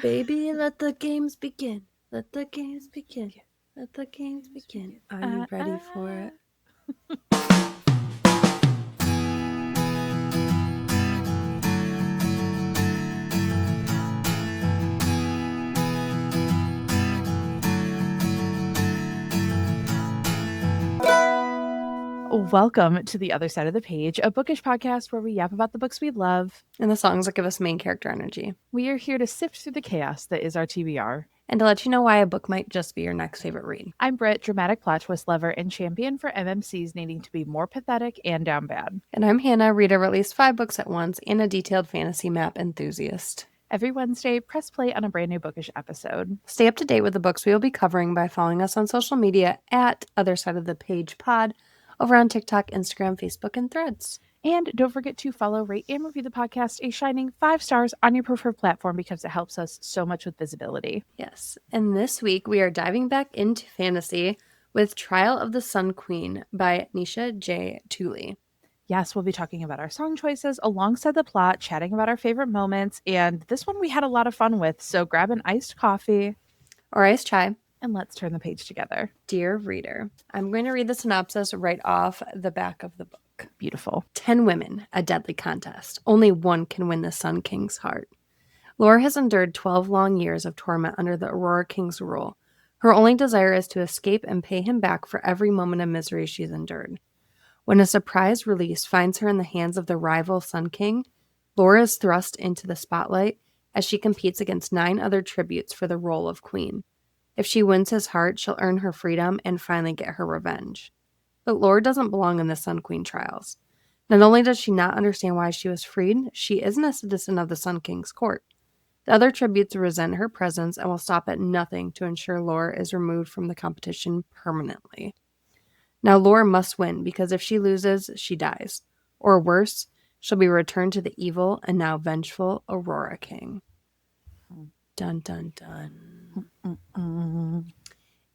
Baby, let the games begin. Let the games begin. Let the games begin. Are you ready for it? Welcome to The Other Side of the Page, a bookish podcast where we yap about the books we love and the songs that give us main character energy. We are here to sift through the chaos that is our TBR. And to let you know why a book might just be your next favorite read. I'm Britt, dramatic plot twist lover and champion for MMCs needing to be more pathetic and down bad. And I'm Hannah, reader of at least 5 books at once and a detailed fantasy map enthusiast. Every Wednesday, press play on a brand new bookish episode. Stay up to date with the books we will be covering by following us on social media at othersideofthepagepod over on TikTok, Instagram, Facebook, and Threads. And don't forget to follow, rate, and review the podcast a shining 5 stars on your preferred platform because it helps us so much with visibility. Yes. And this week we are diving back into fantasy with Trial of the Sun Queen by Nisha J. Tuli. Yes, we'll be talking about our song choices alongside the plot, chatting about our favorite moments, and this one we had a lot of fun with, so grab an iced coffee or iced chai and let's turn the page together. Dear reader, I'm going to read the synopsis right off the back of the book. Beautiful. 10 women, a deadly contest. Only one can win the Sun King's heart. Laura has endured 12 long years of torment under the Aurora King's rule. Her only desire is to escape and pay him back for every moment of misery she's endured. When a surprise release finds her in the hands of the rival Sun King, Laura is thrust into the spotlight as she competes against 9 other tributes for the role of queen. If she wins his heart, she'll earn her freedom and finally get her revenge. But Laura doesn't belong in the Sun Queen trials. Not only does she not understand why she was freed, she isn't a citizen of the Sun King's court. The other tributes resent her presence and will stop at nothing to ensure Laura is removed from the competition permanently. Now Laura must win because if she loses, she dies. Or worse, she'll be returned to the evil and now vengeful Aurora King. Dun dun dun.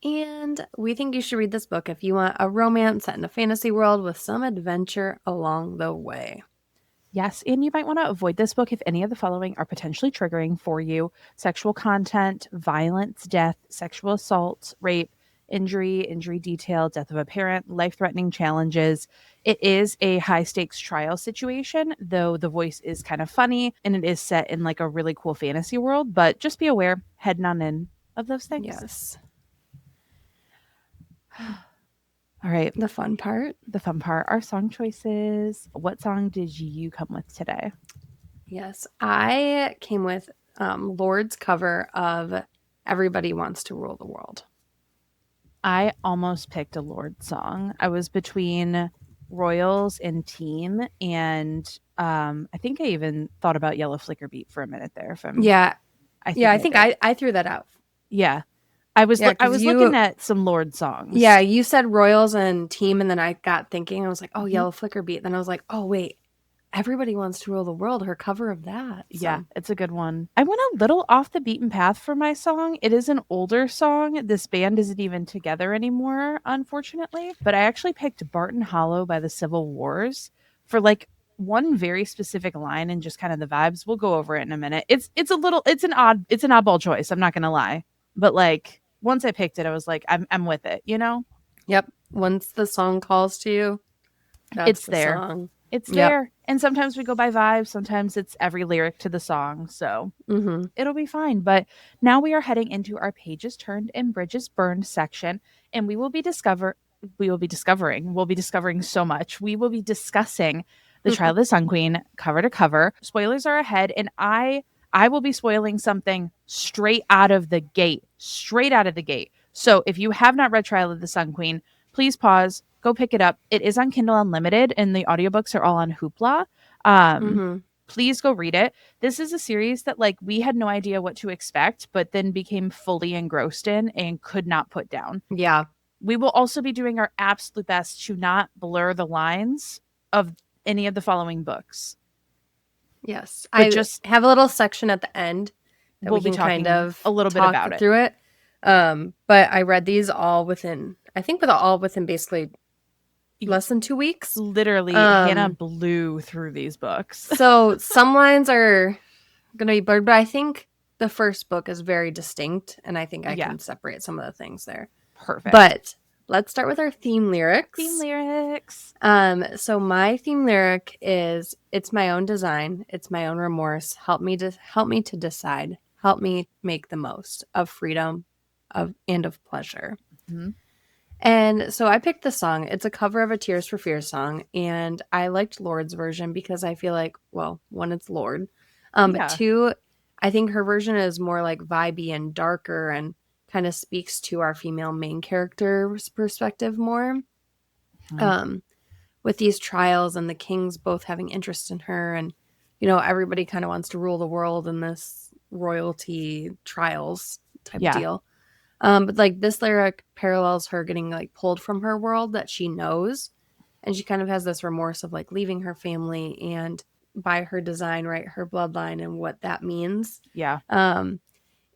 And we think you should read this book if you want a romance set in a fantasy world with some adventure along the way. Yes, and you might want to avoid this book if any of the following are potentially triggering for you. Sexual content, violence, death, sexual assault, rape, injury detail, death of a parent, life-threatening challenges. It is a high-stakes trial situation, though the voice is kind of funny, and it is set in like a really cool fantasy world, but just be aware, heading on in of those things. Yes. All right. The fun part. Our song choices. What song did you come with today? Yes, I came with Lord's cover of Everybody Wants to Rule the World. I almost picked a Lord song. I was between Royals and Team, and I think I even thought about Yellow Flicker Beat for a minute there. I think I threw that out. Yeah. I was looking at some Lord songs. Yeah, you said Royals and Team, and then I got thinking, I was like, Yellow Flicker Beat. Then I was like, oh, wait, Everybody Wants to Rule the World, her cover of that. So. Yeah, it's a good one. I went a little off the beaten path for my song. It is an older song. This band isn't even together anymore, unfortunately. But I actually picked Barton Hollow by the Civil Wars for like one very specific line and just kind of the vibes. We'll go over it in a minute. It's an oddball choice. I'm not going to lie. But like, once I picked it, I was like, I'm with it, you know? Yep. Once the song calls to you, it's there. Song. It's there. And sometimes we go by vibes. Sometimes it's every lyric to the song. So it'll be fine. But now we are heading into our pages turned and bridges burned section. And we'll be discovering so much. We will be discussing the Trial of the Sun Queen cover to cover. Spoilers are ahead. And I will be spoiling something straight out of the gate. So if you have not read Trial of the Sun Queen, please pause, go pick it up. It is on Kindle Unlimited, and the audiobooks are all on Hoopla. Please go read it. This is a series that like we had no idea what to expect, but then became fully engrossed in and could not put down. Yeah. We will also be doing our absolute best to not blur the lines of any of the following books. Yes. I just have a little section at the end that we'll we can be talking kind of a little bit about it through it. But I read these all within basically less than 2 weeks. Literally, Hannah blew through these books. So some lines are going to be blurred, but I think the first book is very distinct, and I think I Yeah. can separate some of the things there. Perfect. But let's start with our theme lyrics. Theme lyrics. So my theme lyric is, "It's my own design. It's my own remorse. Help me to decide. Help me make the most of freedom and of pleasure." Mm-hmm. And so I picked the song. It's a cover of a Tears for Fears song, and I liked Lord's version because I feel like, well, one, it's Lord, but two, I think her version is more like vibey and darker and kind of speaks to our female main character's perspective more. Mm-hmm. With these trials and the kings both having interest in her, and everybody kind of wants to rule the world in this royalty trials type deal. But like this lyric parallels her getting like pulled from her world that she knows, and she kind of has this remorse of like leaving her family and by her design, right, her bloodline and what that means.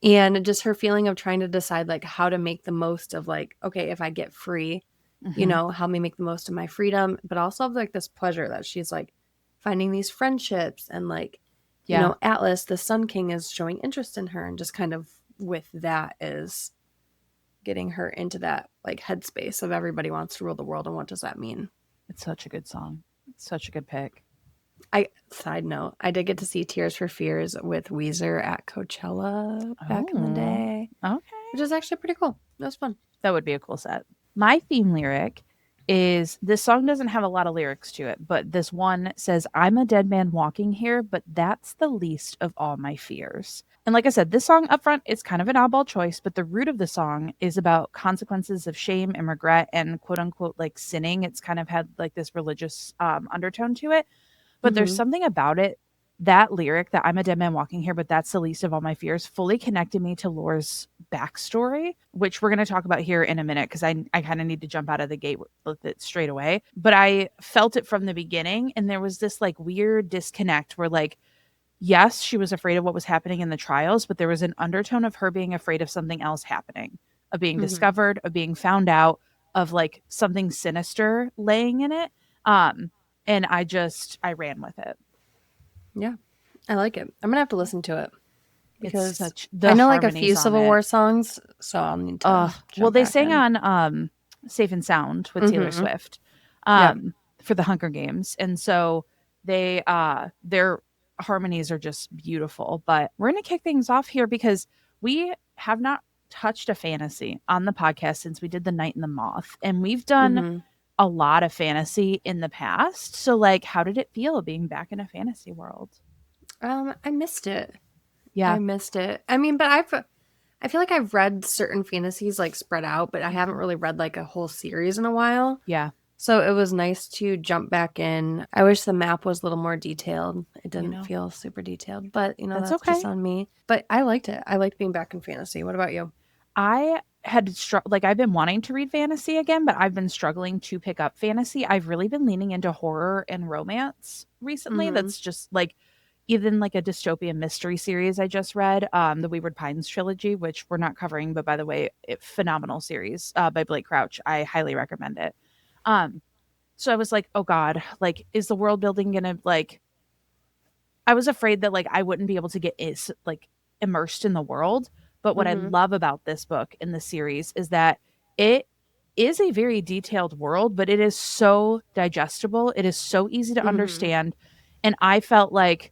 And just her feeling of trying to decide like how to make the most of like, okay, if I get free, help me make the most of my freedom, but also of like this pleasure that she's like finding these friendships and like, Atlas, the Sun King, is showing interest in her, and just kind of with that is getting her into that like headspace of everybody wants to rule the world, and what does that mean? It's such a good song. It's such a good pick. Side note, I did get to see Tears for Fears with Weezer at Coachella back in the day. Okay. Which is actually pretty cool. That was fun. That would be a cool set. My theme lyric is, this song doesn't have a lot of lyrics to it, but this one says, "I'm a dead man walking here, but that's the least of all my fears." And like I said, this song up front is kind of an oddball choice, but the root of the song is about consequences of shame and regret and quote unquote like sinning. It's kind of had like this religious undertone to it. But there's something about it, that lyric, that "I'm a dead man walking here, but that's the least of all my fears," fully connected me to Laura's backstory, which we're going to talk about here in a minute because I kind of need to jump out of the gate with it straight away. But I felt it from the beginning, and there was this like weird disconnect where like, yes, she was afraid of what was happening in the trials, but there was an undertone of her being afraid of something else happening, of being discovered, of being found out, of like something sinister laying in it. And I ran with it. Yeah, I like it. I'm gonna have to listen to it because I know like a few Civil War songs, so I'll need to. Well, they sang on "Safe and Sound" with Taylor Swift for the Hunger Games, and so they their harmonies are just beautiful. But we're gonna kick things off here because we have not touched a fantasy on the podcast since we did The Night and the Moth, and we've done a lot of fantasy in the past. So like, how did it feel being back in a fantasy world? I missed it. Yeah, I missed it. I mean, but I feel like I've read certain fantasies like spread out, but I haven't really read like a whole series in a while. Yeah. So it was nice to jump back in. I wish the map was a little more detailed. It didn't feel super detailed, but that's okay. Just on me. But I liked it. I liked being back in fantasy. What about you? I had I've been wanting to read fantasy again, but I've been struggling to pick up fantasy. I've really been leaning into horror and romance recently. That's just like, even like a dystopian mystery series I just read, the Wayward Pines trilogy, which we're not covering, but by the way, phenomenal series by Blake Crouch. I highly recommend it. So I was like, oh God, like, is the world building gonna like, I was afraid that like I wouldn't be able to get immersed in the world. But what I love about this book in the series is that it is a very detailed world, but it is so digestible. It is so easy to understand. And I felt like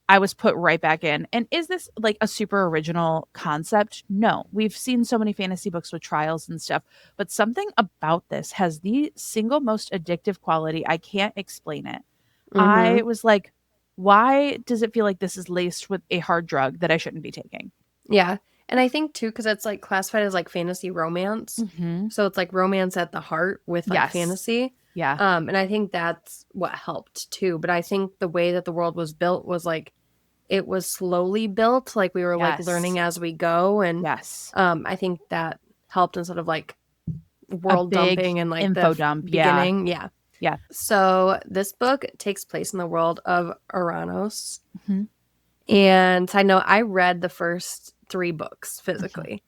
I was put right back in. And is this like a super original concept? No. We've seen so many fantasy books with trials and stuff, but something about this has the single most addictive quality. I can't explain it. I was like, why does it feel like this is laced with a hard drug that I shouldn't be taking? Yeah. And I think too, because it's like classified as like fantasy romance. So it's like romance at the heart with like fantasy. Yeah. And I think that's what helped too. But I think the way that the world was built was like, it was slowly built. Like we were like learning as we go. And I think that helped instead of like world dumping and like info the dump beginning. Yeah. Yeah. So this book takes place in the world of Ouranos. And I know I read the first 3 books physically.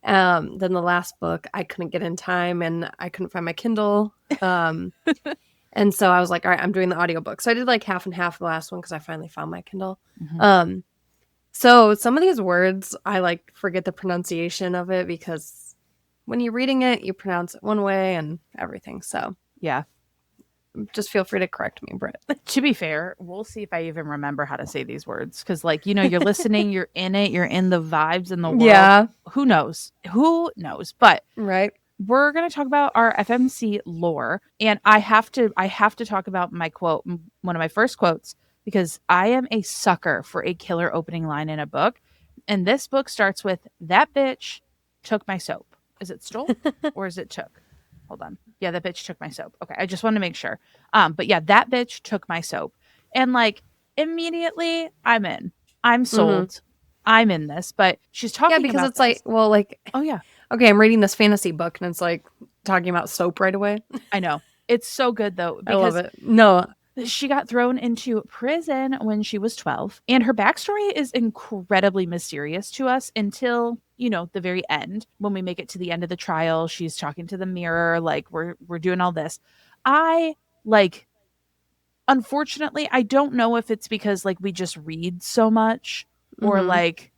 Then the last book I couldn't get in time and I couldn't find my Kindle. And so I was like, all right, I'm doing the audiobook. So I did like half and half the last one because I finally found my Kindle. So some of these words, I like forget the pronunciation of it because when you're reading it, you pronounce it one way and everything. So Yeah. just feel free to correct me, Britt. To be fair, we'll see if I even remember how to say these words. Because, like, you know, you're listening, you're in it, you're in the vibes in the world. Yeah. Who knows? Who knows? But Right. we're going to talk about our FMC lore. And I have to talk about my quote, one of my first quotes, because I am a sucker for a killer opening line in a book. And this book starts with, "That bitch took my soap." Is it stole or is it took? Hold on. Yeah, that bitch took my soap. Okay, I just wanted to make sure. But yeah, that bitch took my soap. And like immediately I'm in. I'm sold. I'm in this. But she's talking Yeah, because about it's like, this. well, like, Oh yeah. okay, I'm reading this fantasy book and it's like talking about soap right away. I know. It's so good though I love because it. No. she got thrown into prison when she was 12, and her backstory is incredibly mysterious to us until, you know, the very end. When we make it to the end of the trial, she's talking to the mirror, like we're doing all this. I like unfortunately, I don't know if it's because like we just read so much or like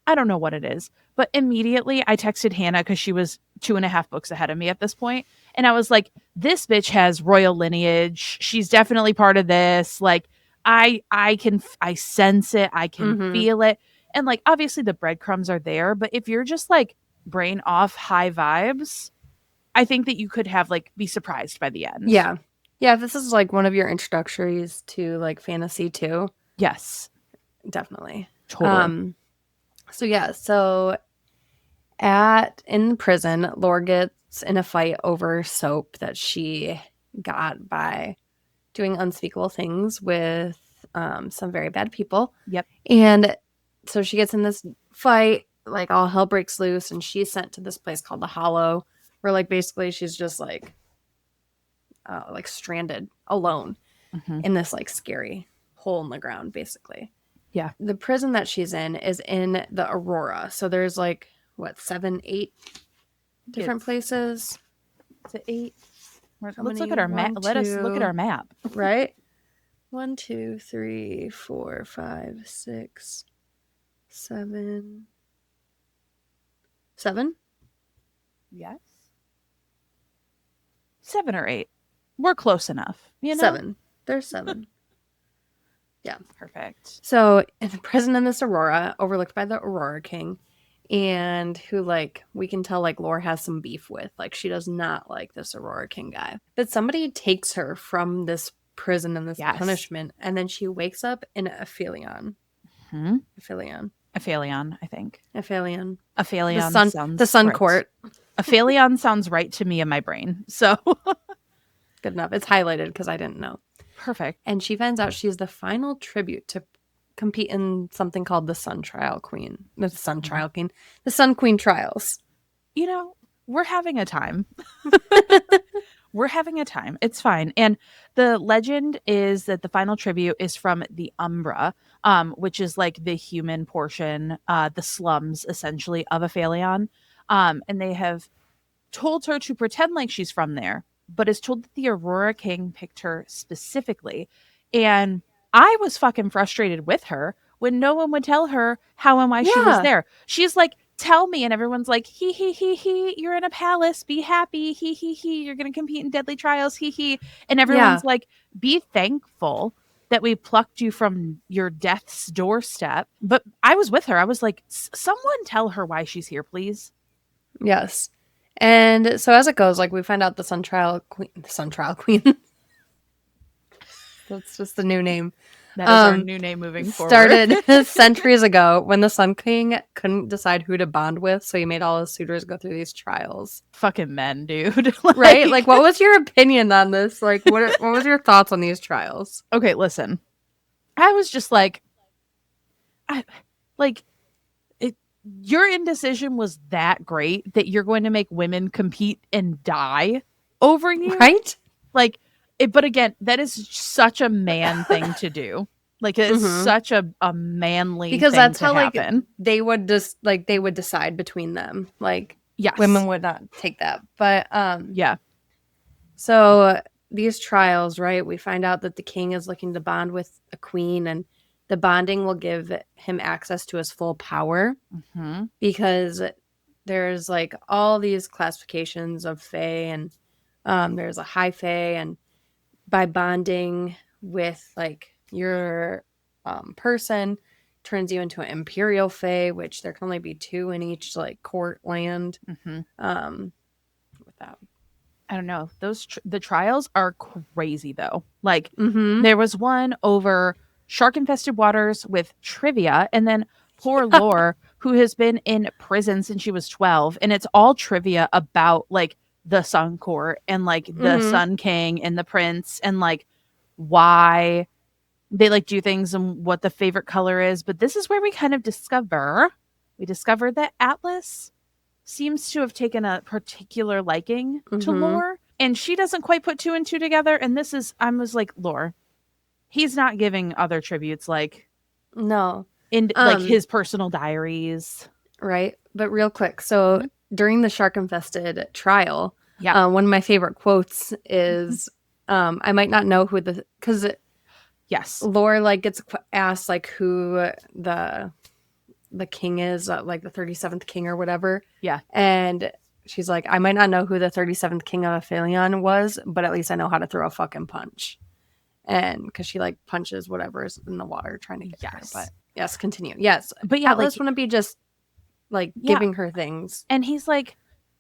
I don't know what it is, but immediately I texted Hannah because she was 2.5 books ahead of me at this point, and I was like, "This bitch has royal lineage. She's definitely part of this. Like, I sense it. I can feel it, and like obviously the breadcrumbs are there. But if you're just like brain off high vibes, I think that you could have like be surprised by the end. Yeah. Yeah, if this is like one of your introductories to like fantasy too, Yes, definitely. totally. So yeah, so in prison, Laura gets in a fight over soap that she got by doing unspeakable things with some very bad people. Yep. And so she gets in this fight, like all hell breaks loose, and she's sent to this place called the Hollow, where like basically she's just like stranded alone in this like scary hole in the ground, basically. Yeah. The prison that she's in is in the Aurora. So there's like what 7, 8 different places. Is it 8? Let's many? look at our map. Let us look at our map. Right? 1, 2, 3, 4, 5, 6, 7. 7? Yes. 7 or 8. We're close enough. You know? 7. There's 7. Yeah. Perfect. So in the prison in this Aurora, overlooked by the Aurora King, and who like we can tell like Laura has some beef with. Like she does not like this Aurora King guy. But somebody takes her from this prison and this punishment, and then she wakes up in Aphelion. Aphelion, I think. Aphelion. Aphelion the Sun right. Court. Aphelion sounds right to me in my brain. So good enough. It's highlighted because I didn't know. Perfect. And she finds out she's the final tribute to compete in something called the Sun Queen Trials. You know, we're having a time. We're having a time. It's fine. And the legend is that the final tribute is from the Umbra, which is like the human portion, the slums essentially of Aphelion. And they have told her to pretend like she's from there, but is told that the Aurora King picked her specifically. And I was fucking frustrated with her when no one would tell her how and why she was there. She's like, "Tell me," and everyone's like, he, you're in a palace, be happy, he, you're gonna compete in deadly trials, he, and everyone's like, be thankful that we plucked you from your death's doorstep. But I was with her. I was like, someone tell her why she's here, please. Yes. And so as it goes, like we find out the Sun Trial Queen. That's just the new name. That is our new name moving forward. Started centuries ago when the Sun King couldn't decide who to bond with, so he made all his suitors go through these trials. Fucking men, dude. Right? Like, what was your opinion on this? Like, what was your thoughts on these trials? Okay, listen. I was just like, your indecision was that great that you're going to make women compete and die over you, right? Like, but again, that is such a man thing to do. Like, it's such a manly because thing that's to how happen. Like they would just like they would decide between them. Like, yes, women would not take that. But yeah. So these trials, right? We find out that the king is looking to bond with a queen, and the bonding will give him access to his full power, because there's like all these classifications of fae, and there's a high fae, and by bonding with like your person turns you into an imperial fae, which there can only be 2 in each like court land. With that, I don't know. The trials are crazy though. Like mm-hmm. there was one over shark infested waters with trivia, and then poor Lore, who has been in prison since she was 12, and it's all trivia about like the Sun Court and like the Sun King and the Prince, and like why they like do things and what the favorite color is. But this is where we kind of discovered that Atlas seems to have taken a particular liking to Lore, and she doesn't quite put 2 and 2 together. And this is, I was like, Lore, he's not giving other tributes like no in like his personal diaries, right? But real quick, so during the shark infested trial, yeah, one of my favorite quotes is, I might not know who because yes, Lore like gets asked like who the king is, like the 37th king or whatever. Yeah. And she's like, I might not know who the 37th king of Aphelion was, but at least I know how to throw a fucking punch. And because she like punches whatever's in the water trying to get her. But yes, continue. Yes. But yeah, Atlas like, wouldn't be just like giving her things. And he's like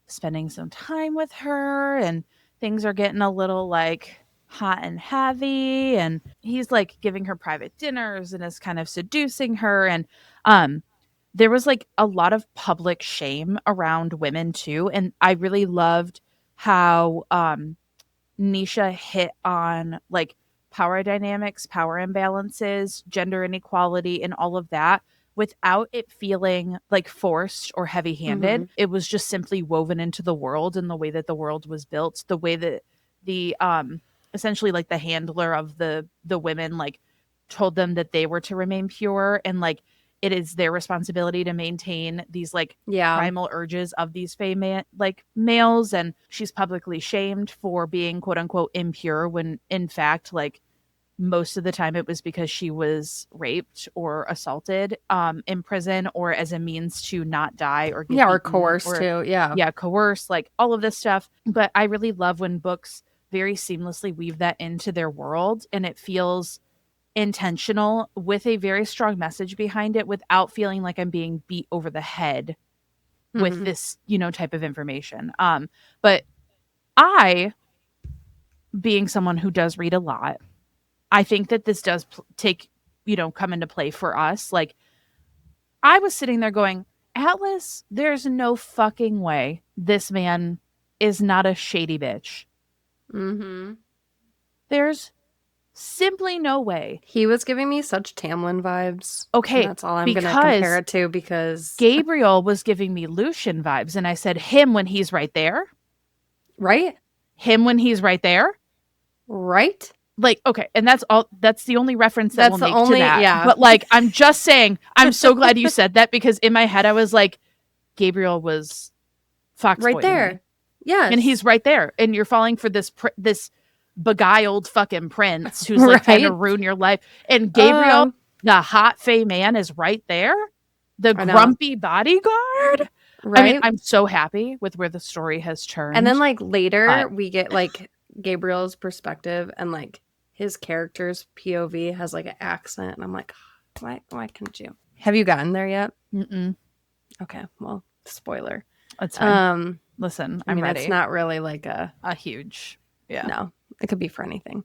spending some time with her, and things are getting a little like hot and heavy, and he's like giving her private dinners and is kind of seducing her. And there was like a lot of public shame around women too, and I really loved how Nisha hit on like power dynamics, power imbalances, gender inequality, and all of that without it feeling like forced or heavy-handed. It was just simply woven into the world and the way that the world was built, the way that the essentially like the handler of the women like told them that they were to remain pure, and like it is their responsibility to maintain these like primal urges of these like males. And she's publicly shamed for being quote unquote impure, when in fact like most of the time it was because she was raped or assaulted in prison, or as a means to not die or get or coerced too. Coerce, like all of this stuff. But I really love when books very seamlessly weave that into their world, and it feels intentional with a very strong message behind it without feeling like I'm being beat over the head with this, type of information. But I, being someone who does read a lot, I think that this does come into play for us. Like, I was sitting there going, Atlas, there's no fucking way this man is not a shady bitch. There's simply no way. He was giving me such Tamlin vibes. Okay. That's all I'm going to compare it to, because Gabriel was giving me Lucian vibes, and I said, him when he's right there. Right? Him when he's right there. Right? Like, okay. And that's the only reference that we'll make to that. Yeah. But like, I'm just saying, I'm so glad you said that, because in my head, I was like, Gabriel was fox right there. Yes. And he's right there. And you're falling for this beguiled fucking prince who's like trying to ruin your life. And Gabriel, the hot fae man, is right there. The grumpy bodyguard. Right. I mean, I'm so happy with where the story has turned. And then like later we get like Gabriel's perspective, and like his character's POV has like an accent, and I'm like, why couldn't you? Have you gotten there yet? Okay, well, spoiler. That's fine. Listen, I'm ready. It's not really like a huge, no, it could be for anything.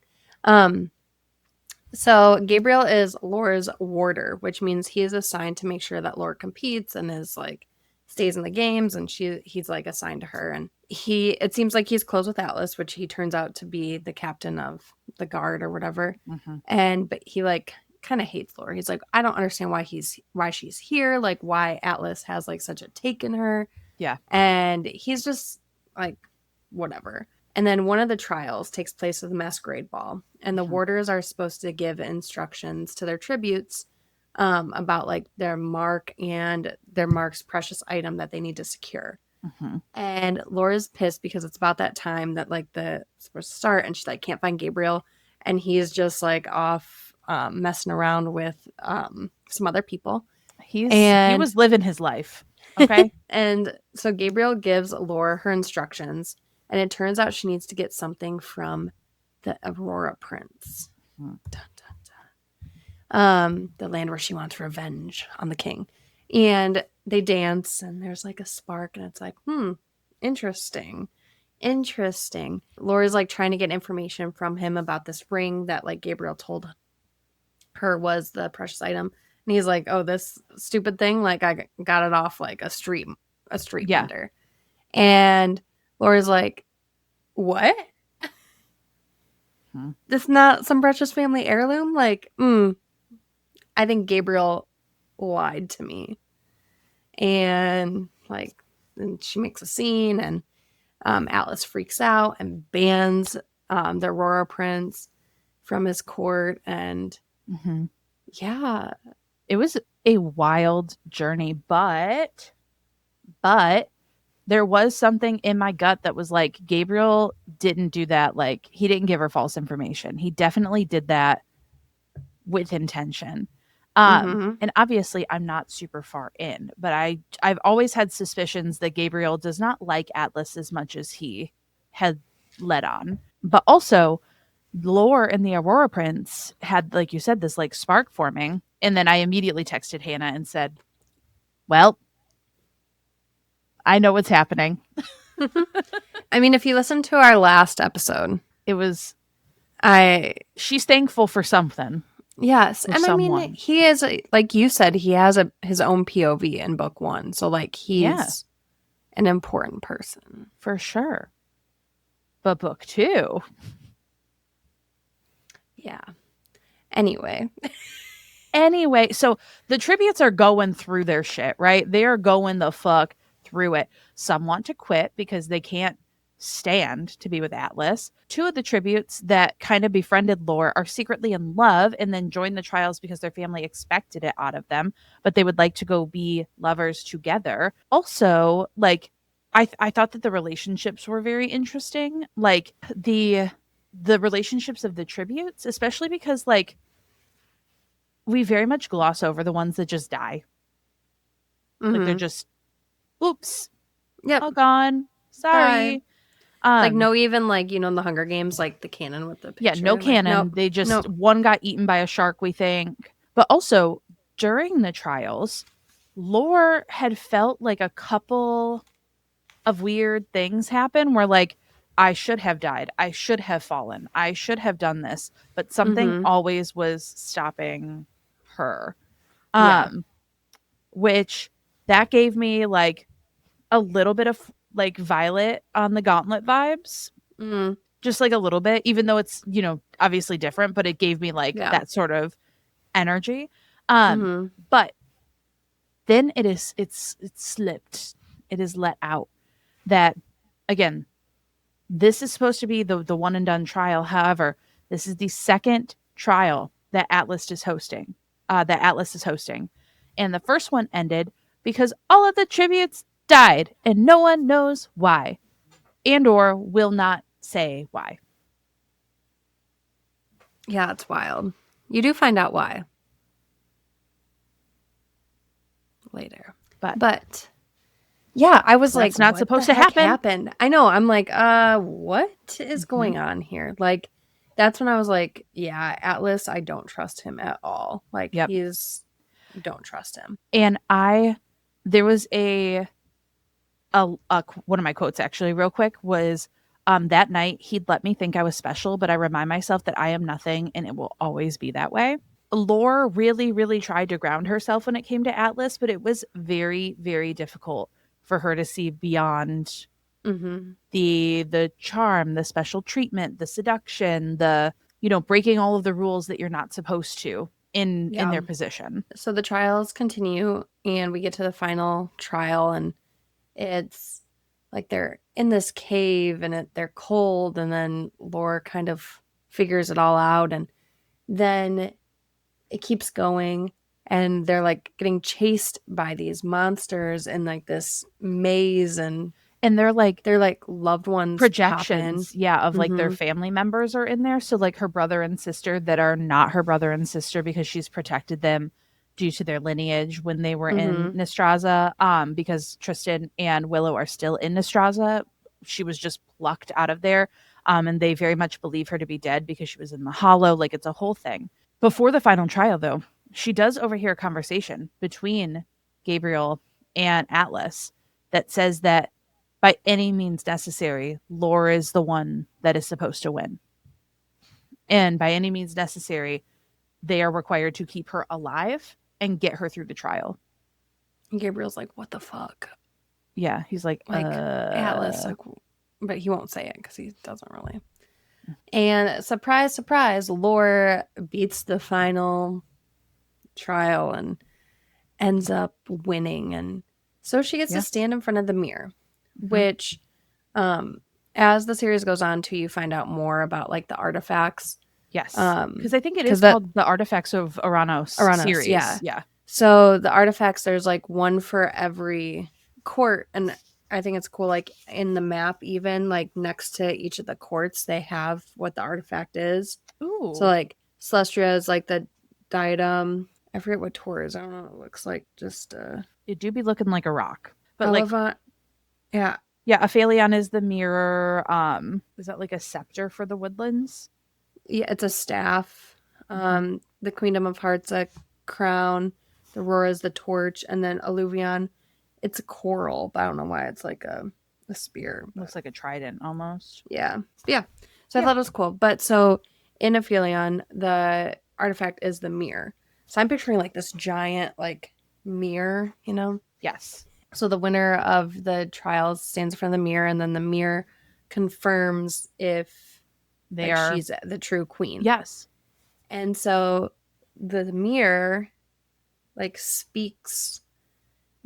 So Gabriel is Lore's warder, which means he is assigned to make sure that Lore competes and is like stays in the games, and he's like assigned to her. And it seems like he's close with Atlas, which he turns out to be the captain of the guard or whatever. But he like kind of hates Lore. He's like, I don't understand why she's here, like why Atlas has like such a take in her. And he's just like, whatever. And then one of the trials takes place at the masquerade ball, and the warders are supposed to give instructions to their tributes about like their mark and their mark's precious item that they need to secure. And Laura's pissed because it's about that time that like the supposed to start, and she like can't find Gabriel, and he's just like off messing around with some other people. He And was living his life. Okay. and so Gabriel gives Laura her instructions, and it turns out she needs to get something from the Aurora Prince. Dun, dun, dun. The land where she wants revenge on the king. And they dance, and there's like a spark, and it's like, interesting. Laura's like trying to get information from him about this ring that like Gabriel told her was the precious item. And he's like, oh, this stupid thing, like I got it off like a street vendor. And Laura's like, what? This not some precious family heirloom? Like, I think Gabriel lied to me. And like, and she makes a scene, and Atlas freaks out and bans the Aurora Prince from his court. And yeah, it was a wild journey, but there was something in my gut that was like, Gabriel didn't do that. Like, he didn't give her false information. He definitely did that with intention. And obviously I'm not super far in, but I've always had suspicions that Gabriel does not like Atlas as much as he had let on. But also, Lore and the Aurora Prince had, like you said, this like spark forming. And then I immediately texted Hannah and said, well, I know what's happening. I mean, if you listen to our last episode, it was she's thankful for something. Yes. And someone. I mean, he is, like you said, he has his own POV in book 1. So like he's an important person. For sure. But book 2. Yeah. Anyway, so the tributes are going through their shit, right? They are going the fuck through it. Some want to quit because they can't stand to be with Atlas. 2 of the tributes that kind of befriended Lore are secretly in love and then join the trials because their family expected it out of them, but they would like to go be lovers together. Also, like, I thought that the relationships were very interesting. Like the relationships of the tributes, especially because like we very much gloss over the ones that just die. Like they're just, oops, all gone. Sorry. Like no, even like, you know, in the Hunger Games, like the cannon with the picture. No cannon. Like, they just one got eaten by a shark, we think. But also during the trials, Lore had felt like a couple of weird things happen where like, I should have died. I should have fallen. I should have done this. But something always was stopping her. Which that gave me like a little bit of like Violet on the Gauntlet vibes. Just like a little bit, even though it's, you know, obviously different, but it gave me like that sort of energy. But then it's slipped. It is let out that, again, this is supposed to be the one and done trial. However, this is the second trial that Atlas is hosting. And the first one ended because all of the tributes died and no one knows why, and or will not say why. Yeah, it's wild. You do find out why later, but yeah, I was like, it's not supposed to happen. I know. I'm like, what is going on here? Like, that's when I was like, yeah, Atlas, I don't trust him at all. Like, don't trust him. And there was a one of my quotes actually real quick was, that night he'd let me think I was special, but I remind myself that I am nothing and it will always be that way. Lore really, really tried to ground herself when it came to Atlas, but it was very, very difficult for her to see beyond the charm, the special treatment, the seduction, the, you know, breaking all of the rules that you're not supposed to in their position. So the trials continue and we get to the final trial, and it's like they're in this cave and they're cold, and then Lore kind of figures it all out, and then it keeps going, and they're like getting chased by these monsters in like this maze, and And they're like loved ones projections, of like their Mm-hmm. family members are in there. So like her brother and sister that are not her brother and sister because she's protected them due to their lineage when they were in Mm-hmm. Nostraza. Because Tristan and Willow are still in Nostraza. She was just plucked out of there. And they very much believe her to be dead because she was in the hollow. Like it's a whole thing. Before the final trial, though, she does overhear a conversation between Gabriel and Atlas that says that by any means necessary, Lore is the one that is supposed to win. And by any means necessary, they are required to keep her alive and get her through the trial. And Gabriel's like, what the fuck? Yeah, he's like Atlas, like, but he won't say it because he doesn't really. And surprise, surprise, Lore beats the final trial and ends up winning. And so she gets to stand in front of the mirror, which, as the series goes on to, you find out more about like the artifacts. Yes. Because I think it is called the Artefacts of Ouranos series. Yeah. So the artifacts, there's like one for every court. And I think it's cool, like in the map, even like next to each of the courts, they have what the artifact is. Ooh. So like Celestria is like the diadem. I forget what Tor is. I don't know what it looks like. Just it do be looking like a rock. But like yeah. Yeah, Aphelion is the mirror. Is that like a scepter for the woodlands? Yeah, it's a staff. The Queendom of Hearts a crown. The Aurora is the torch, and then Alluvion, it's a coral, but I don't know why it's like a spear. Looks like a trident almost. Yeah. So I thought it was cool. But so in Aphelion, the artifact is the mirror. So I'm picturing like this giant like mirror, you know? Yes. So the winner of the trials stands in front of the mirror, and then the mirror confirms if she's the true queen. Yes. And so the mirror like speaks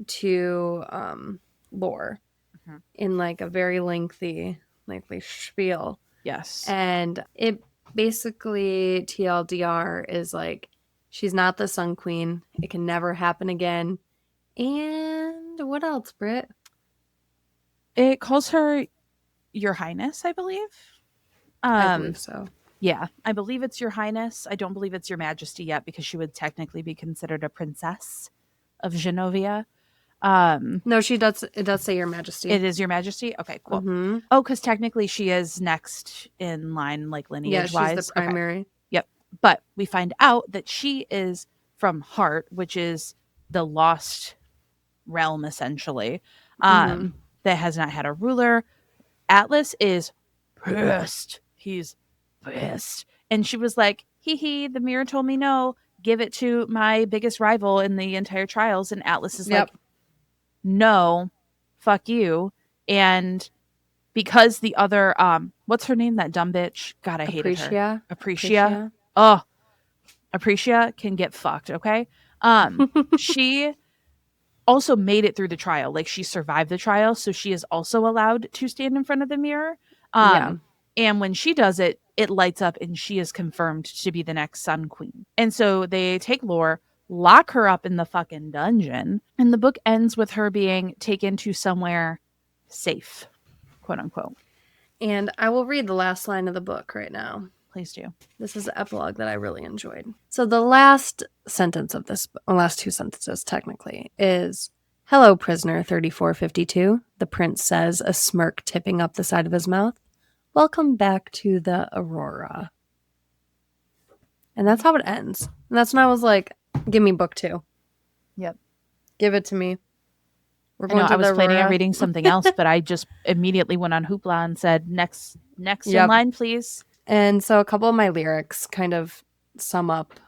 to Lore in like a very lengthy spiel. Yes. And it basically, TLDR, is like, she's not the Sun Queen. It can never happen again. And what else, Britt? It calls her Your Highness, I believe. I believe so. Yeah, I believe it's Your Highness. I don't believe it's Your Majesty yet because she would technically be considered a princess of Genovia. No, she does. It does say Your Majesty. It is Your Majesty? Okay, cool. Mm-hmm. Oh, because technically she is next in line, like lineage-wise. Yeah, she's the primary. Okay. Yep. But we find out that she is from Heart, which is the lost realm, essentially, that has not had a ruler. Atlas is pissed. He's pissed. And she was like, hee, the mirror told me no. Give it to my biggest rival in the entire trials. And Atlas is like, no, fuck you. And because the other, what's her name? That dumb bitch. God, I hated her. Appreciate. Oh, Appreciate can get fucked. Okay. She also made it through the trial. Like she survived the trial. So she is also allowed to stand in front of the mirror. And when she does it, it lights up and she is confirmed to be the next Sun Queen. And so they take Lore, lock her up in the fucking dungeon. And the book ends with her being taken to somewhere safe, quote unquote. And I will read the last line of the book right now. Please do. This is the epilogue that I really enjoyed. So the last sentence of this, last two sentences technically, is, "Hello, prisoner 3452, the prince says, a smirk tipping up the side of his mouth. Welcome back to the Aurora." And that's how it ends. And that's when I was like, give me book 2. Yep. Give it to me. We're going to I was planning on reading something else, but I just immediately went on Hoopla and said, next in line, please. And so a couple of my lyrics kind of sum up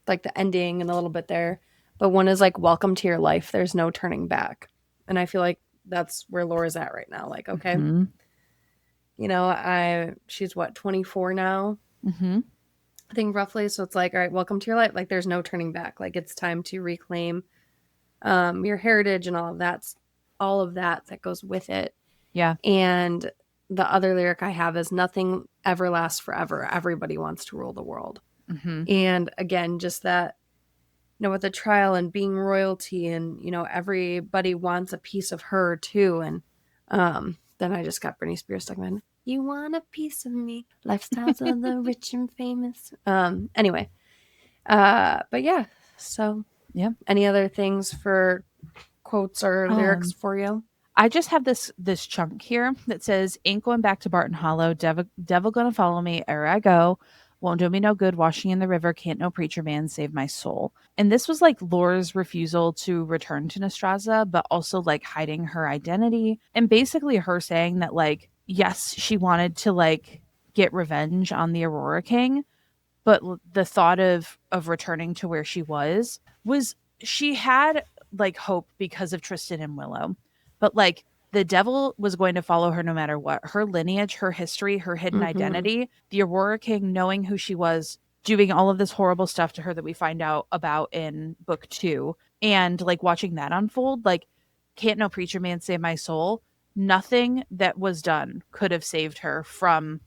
like the ending and a little bit there. But one is like, welcome to your life. There's no turning back. And I feel like that's where Laura's at right now. Like, okay, you know, she's what, 24 now? I think roughly. So it's like, all right, welcome to your life. Like there's no turning back. Like it's time to reclaim your heritage and all of that goes with it. Yeah. And the other lyric I have is, nothing ever lasts forever. Everybody wants to rule the world. And again, just that, you know, with the trial and being royalty and, you know, everybody wants a piece of her too. And Then I just got Britney Spears stuck in my head. You want a piece of me? Lifestyles of the rich and famous. Anyway. But yeah. So Yeah. any other things for quotes or lyrics for you? I just have this chunk here that says, "Ain't going back to Barton Hollow. Devil gonna follow me ere I go. Won't do me no good washing in the river. Can't no preacher man save my soul." And this was like Laura's refusal to return to Nostraza, but also like hiding her identity, and basically her saying that like yes, she wanted to like get revenge on the Aurora King, but the thought of returning to where she was she had like hope because of Tristan and Willow, but like the devil was going to follow her no matter what. Her lineage, her history, her hidden identity, the Aurora King knowing who she was, doing all of this horrible stuff to her that we find out about in book 2, and like watching that unfold, like can't no preacher man save my soul. Nothing that was done could have saved her from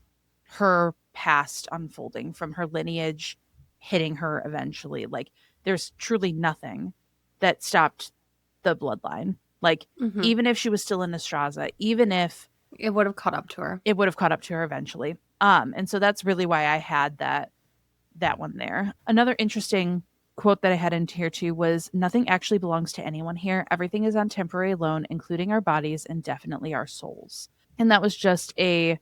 her past unfolding, from her lineage hitting her eventually. Like there's truly nothing that stopped the bloodline. Like even if she was still in Nostraza, even if It would have caught up to her. it would have caught up to her eventually. And so that's really why I had that one there. Another interesting quote that I had into here too was, "Nothing actually belongs to anyone here. Everything is on temporary loan, including our bodies and definitely our souls." And that was just a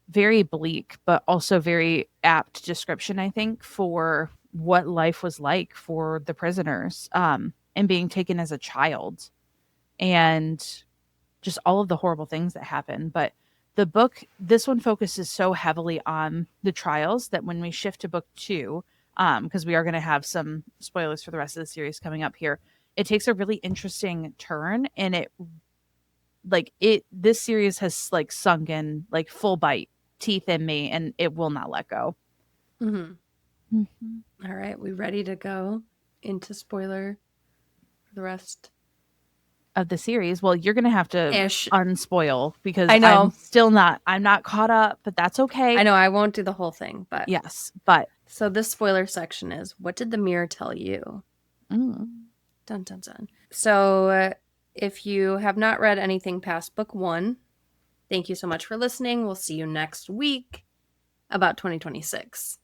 very bleak, but also very apt description, I think, for what life was like for the prisoners, and being taken as a child, and just all of the horrible things that happen. But the book, this one focuses so heavily on the trials that when we shift to book 2, because we are going to have some spoilers for the rest of the series coming up here, it takes a really interesting turn, and this series has like sunk in like full bite teeth in me, and it will not let go. All right, we ready to go into spoiler for the rest of the series? Well, you're gonna have to unspoil, because I know I'm not caught up, but that's okay. I know I won't do the whole thing, but yes. But so this spoiler section is, what did the mirror tell you? Dun dun dun. So if you have not read anything past book 1, thank you so much for listening. We'll see you next week about 2026.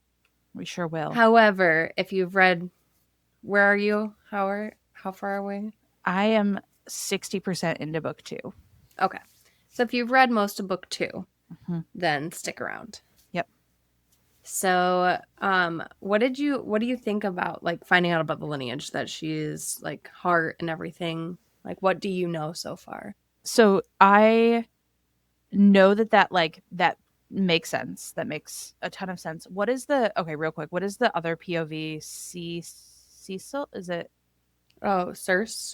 We sure will. However, if you've read, where are you? How far away? I am 60% into book 2. Okay. So if you've read most of book 2, then stick around. Yep. So, what do you think about like finding out about the lineage, that she's like heart and everything? Like, what do you know so far? So I know that makes sense. That makes a ton of sense. What is real quick, what is the other POV? Cecil? Is it? Oh, Circe.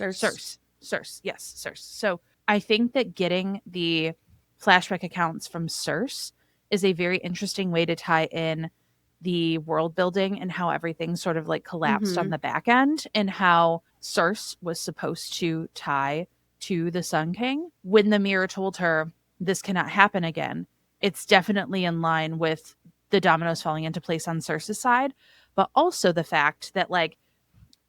Yes, Circe. So I think that getting the flashback accounts from Circe is a very interesting way to tie in the world building and how everything sort of like collapsed on the back end, and how Circe was supposed to tie to the Sun King. When the mirror told her this cannot happen again, it's definitely in line with the dominoes falling into place on Circe's side, but also the fact that like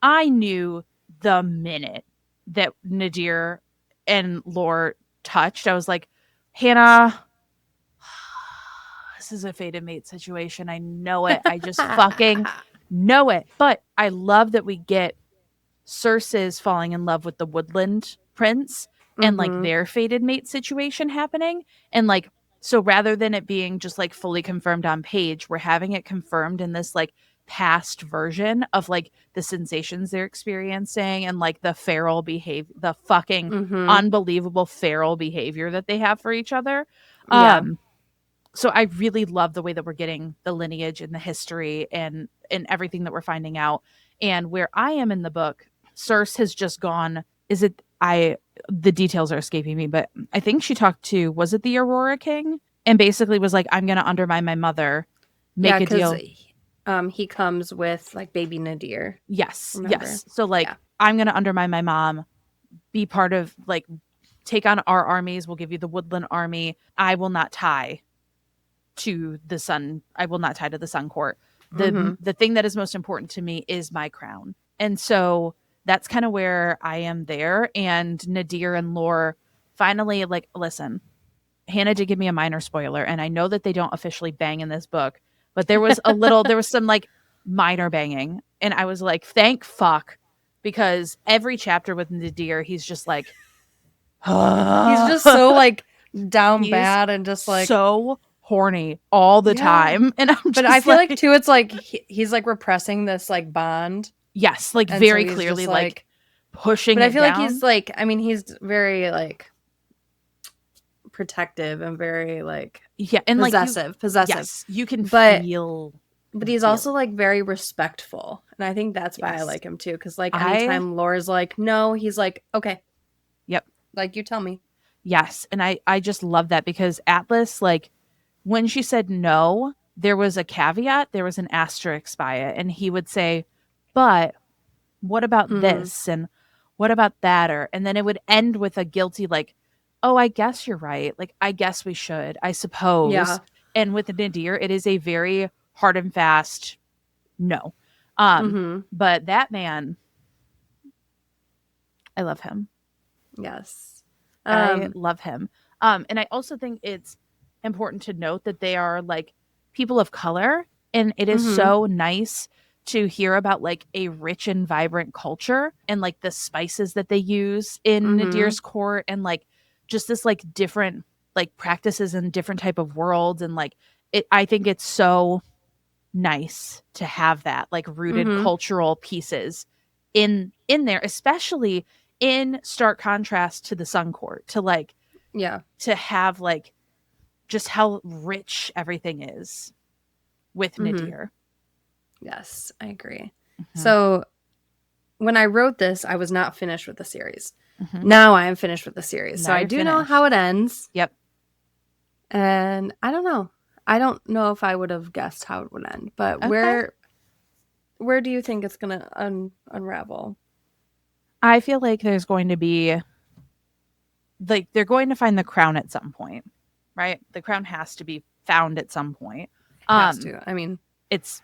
I knew the minute that Nadir and Lore touched, I was like, Hannah, this is a fated mate situation. I know it. I just fucking know it. But I love that we get Circe's falling in love with the Woodland Prince and like their fated mate situation happening. And like, so rather than it being just like fully confirmed on page, we're having it confirmed in this like past version of like the sensations they're experiencing, and like the feral behavior, the fucking unbelievable feral behavior that they have for each other. So I really love the way that we're getting the lineage and the history and everything that we're finding out. And where I am in the book, Circe has just gone, the details are escaping me, but I think she talked to, was it the Aurora King? And basically was like, I'm going to undermine my mother, make a deal. He comes with like baby Nadir. Yes. Remember? Yes. So like, I'm going to undermine my mom, be part of like, take on our armies. We'll give you the Woodland Army. I will not tie to the sun. I will not tie to the Sun Court. The thing that is most important to me is my crown. And so that's kind of where I am there. And Nadir and Lore finally, like, listen, Hannah did give me a minor spoiler, and I know that they don't officially bang in this book, but there was some like minor banging, and I was like, thank fuck, because every chapter with Nadir, he's just like, he's just so like down he's bad and just like so horny all the time, and I'm just but I feel like too, it's like he's like repressing this like bond. Yes, like And very so clearly, just, like pushing. But I feel down. like he's like, I mean, he's very like protective and very like and possessive. Yes, you can feel. But he's also like very respectful, and I think that's why I like him too. Because like anytime Laura's like, no, he's like, okay, yep, like you tell me. Yes, and I just love that, because Atlas, like, when she said no, there was a caveat, there was an asterisk by it, and he would say, but what about this, and what about that, and then it would end with a guilty like, oh, I guess you're right, like, I guess we should, I suppose. Yeah. And with Nadir, it is a very hard and fast no. But that man, I love him. Yes. I love him. And I also think it's important to note that they are like people of color, and it is so nice to hear about like a rich and vibrant culture, and like the spices that they use in Nadir's court, and like just this like different like practices and different type of worlds, and like I think it's so nice to have that like rooted cultural pieces in there, especially in stark contrast to the Sun Court, to like to have like just how rich everything is with Nadir. Yes, I agree. So when I wrote this, I was not finished with the series. Now I am finished with the series. So I do know how it ends. Yep. And I don't know. I don't know if I would have guessed how it would end, but where do you think it's going to unravel? I feel like there's going to be like they're going to find the crown at some point, right? The crown has to be found at some point. Has to. I mean, it's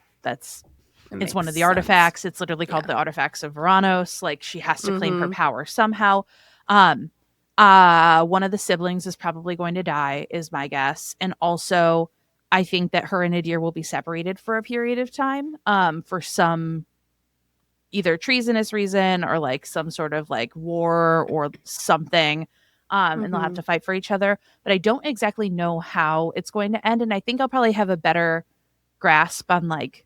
one of the artifacts. It's literally called the Artefacts of Ouranos. Like, she has to claim her power somehow. One of the siblings is probably going to die, is my guess. And also, I think that her and Nadir will be separated for a period of time, for some either treasonous reason or like some sort of like war or something. And they'll have to fight for each other. But I don't exactly know how it's going to end. And I think I'll probably have a better grasp on like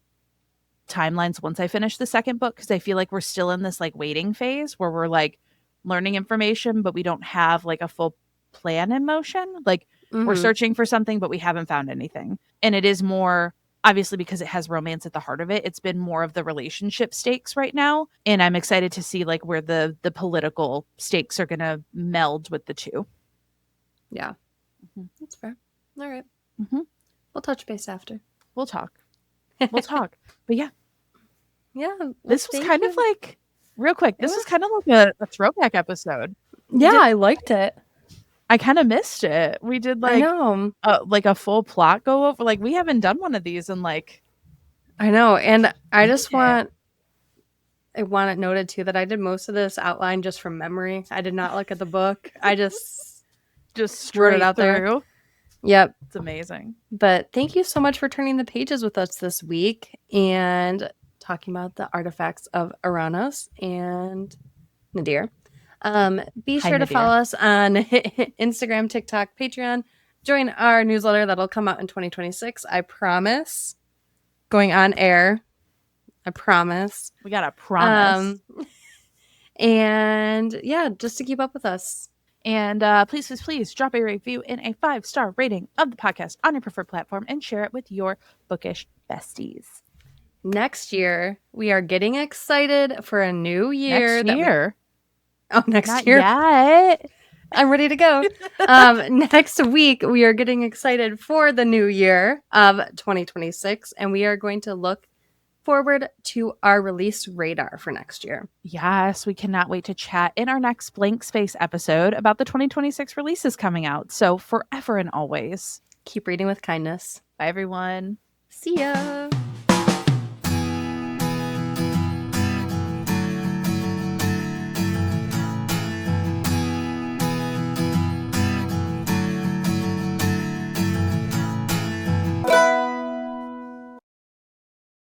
timelines once I finish the second book, because I feel like we're still in this like waiting phase where we're like learning information, but we don't have like a full plan in motion. Like, we're searching for something, but we haven't found anything. And it is more, obviously, because it has romance at the heart of it, it's been more of the relationship stakes right now. And I'm excited to see like where the political stakes are going to meld with the two. Yeah. That's fair. All right. We'll touch base after. We'll talk. But yeah. Yeah. This was kind of like, real quick, this was kind of like a throwback episode. Yeah, I liked it. I kind of missed it. We did like, like a full plot go over. Like, we haven't done one of these in like. I know. And I just want it noted too that I did most of this outline just from memory. I did not look at the book. I just straight wrote it out through. There. Yep. It's amazing. But thank you so much for turning the pages with us this week and talking about the Artifacts of Ouranos and Nadir. Be sure to follow us on Instagram, TikTok, Patreon. Join our newsletter that'll come out in 2026. I promise. Going on air. I promise. We got a promise. And yeah, just to keep up with us. And please drop a review and a 5-star rating of the podcast on your preferred platform, and share it with your bookish besties. Next year, we are getting excited for a new year. Next year? Next Not year. Yet. I'm ready to go. Next week, we are getting excited for the new year of 2026, and we are going to look forward to our release radar for next year. Yes, we cannot wait to chat in our next Blank Space episode about the 2026 releases coming out. So forever and always, keep reading with kindness. Bye, everyone. See ya.